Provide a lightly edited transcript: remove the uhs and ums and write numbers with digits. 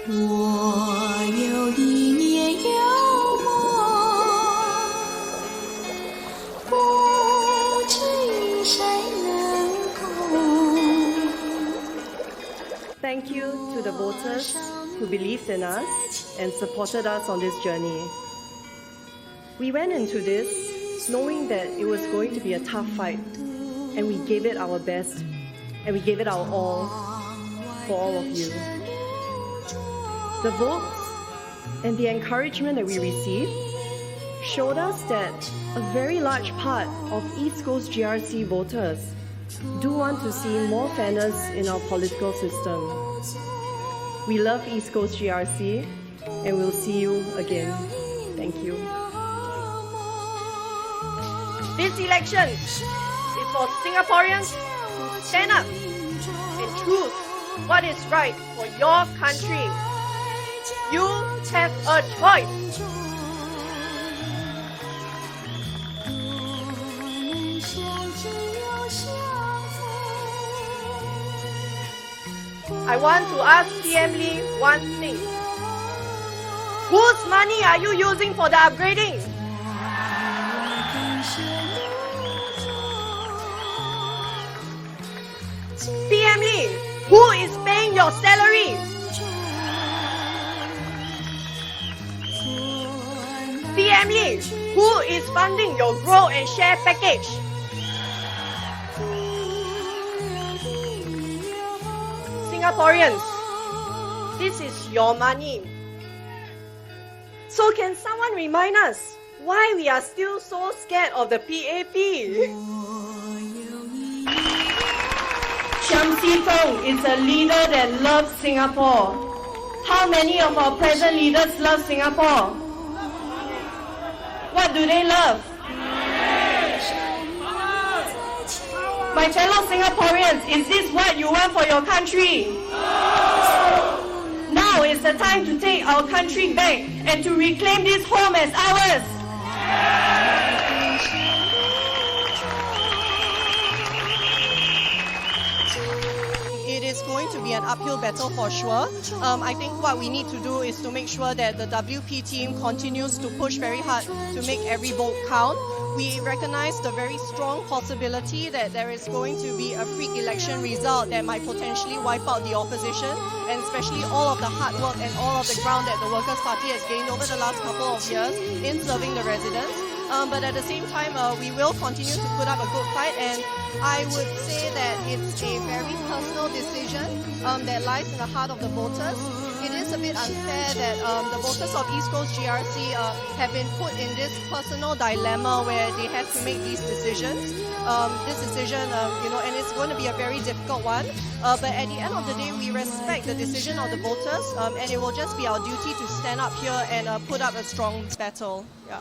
我有一年有梦，不知与谁能共。 Thank you to the voters who believed in us and supported us on this journey. We went into this knowing that it was going to be a tough fight, and we gave it our best, and we gave it our all for all of you. The votes and the encouragement that we received showed us that a very large part of East Coast GRC voters do want to see more fairness in our political system. We love East Coast GRC, and we'll see you again. Thank you. This election is for Singaporeans to stand up and choose what is right for your country. You have a choice. I want to ask PM Lee one thing. Whose money are you using for the upgrading? PM Lee, who is paying your salary? PM Lee, who is funding your grow and share package? Singaporeans, this is your money. So can someone remind us why we are still so scared of the PAP? Chiam See Tong is a leader that loves Singapore. How many of our present leaders love Singapore? What do they love? My fellow Singaporeans, is this what you want for your country? Now is the time to take our country back and to reclaim this home as ours. It is going to be an uphill battle for sure. I think what we need to do is to make sure that the WP team continues to push very hard to make every vote count. We recognize the very strong possibility that there is going to be a freak election result that might potentially wipe out the opposition, and especially all of the hard work and all of the ground that the Workers' Party has gained over the last couple of years in serving the residents. But at the same time, we will continue to put up a good fight, and I would say that it's a very personal decision that lies in the heart of the voters. It is a bit unfair that the voters of East Coast GRC have been put in this personal dilemma where they have to make these decisions. This decision, and it's going to be a very difficult one. But at the end of the day, we respect the decision of the voters, and it will just be our duty to stand up here and put up a strong battle. Yeah.